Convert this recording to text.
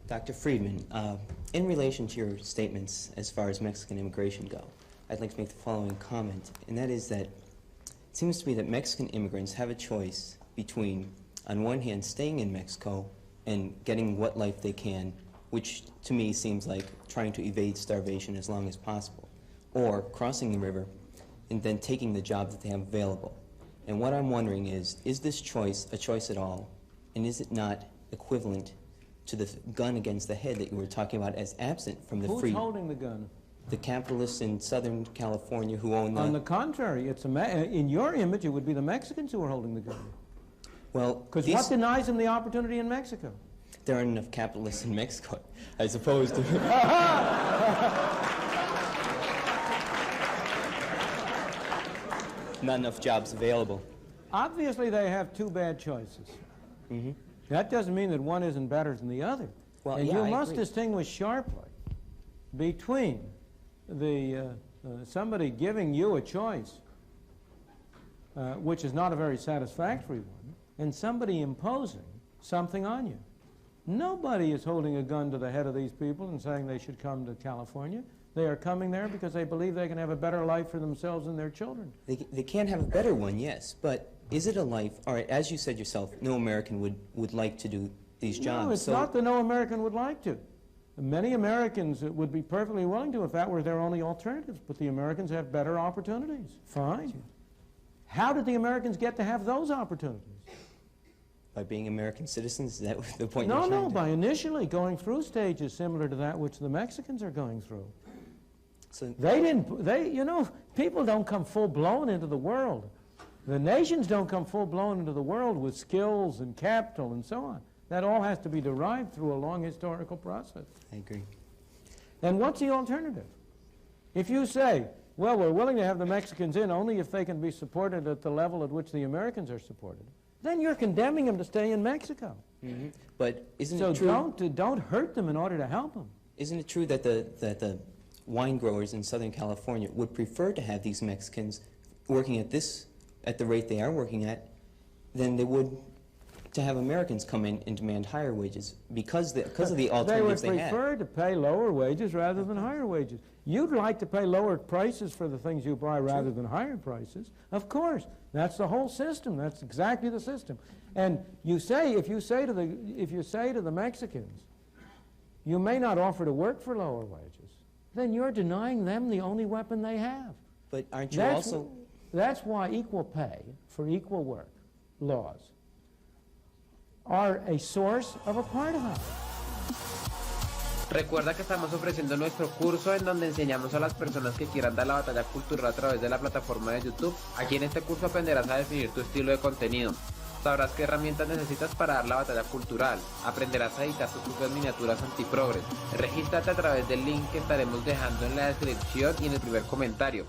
Dr. Friedman, in relation to your statements as far as Mexican immigration go, I'd like to make the following comment, and that is that it seems to me that Mexican immigrants have a choice between, on one hand, staying in Mexico and getting what life they can, which to me seems like trying to evade starvation as long as possible, or crossing the river and then taking the job that they have available. And what I'm wondering is this choice a choice at all, and is it not equivalent to the gun against the head that you were talking about as absent from the free... Who's holding the gun? The capitalists in Southern California who own the... On the contrary, it's in your image, it would be the Mexicans who are holding the gun. Well, because what denies them the opportunity in Mexico? There aren't enough capitalists in Mexico, as opposed to... Not enough jobs available. Obviously, they have two bad choices. Mm-hmm. That doesn't mean that one isn't better than the other. Well, and yeah, you I must agree. distinguish sharply between the somebody giving you a choice, which is not a very satisfactory one, and somebody imposing something on you. Nobody is holding a gun to the head of these people and saying they should come to California. They are coming there because they believe they can have a better life for themselves and their children. They can have a better one, yes, but is it a life, all right, as you said yourself, no American would like to do these jobs. No, it's not that no American would like to. Many Americans would be perfectly willing to if that were their only alternatives, but the Americans have better opportunities. Fine. How did the Americans get to have those opportunities? By being American citizens? Is that the point No, you're trying no, to... by initially going through stages similar to that which the Mexicans are going through. So You know, people don't come full-blown into the world. The nations don't come full-blown into the world with skills and capital and so on. That all has to be derived through a long historical process. I agree. And what's the alternative? If you say, well, we're willing to have the Mexicans in only if they can be supported at the level at which the Americans are supported, then you're condemning them to stay in Mexico. Mm-hmm. But isn't So it true... don't hurt them in order to help them. Isn't it true that the wine growers in Southern California would prefer to have these Mexicans working at the rate they are working at than they would to have Americans come in and demand higher wages because of the alternatives they have? They would prefer to pay lower wages rather than higher wages. You'd like to pay lower prices for the things you buy rather than higher prices. Of course. That's the whole system. That's exactly the system. And you say, if you say to the Mexicans, you may not offer to work for lower wages, then you're denying them the only weapon they have. But aren't you also... That's why equal pay for equal work laws are a source of apartheid. Recuerda que estamos ofreciendo nuestro curso en donde enseñamos a las personas que quieran dar la batalla cultural a través de la plataforma de YouTube. Aquí en este curso aprenderás a definir tu estilo de contenido. Sabrás qué herramientas necesitas para dar la batalla cultural. Aprenderás a editar tus propias miniaturas antiprogres. Regístrate a través del link que estaremos dejando en la descripción y en el primer comentario.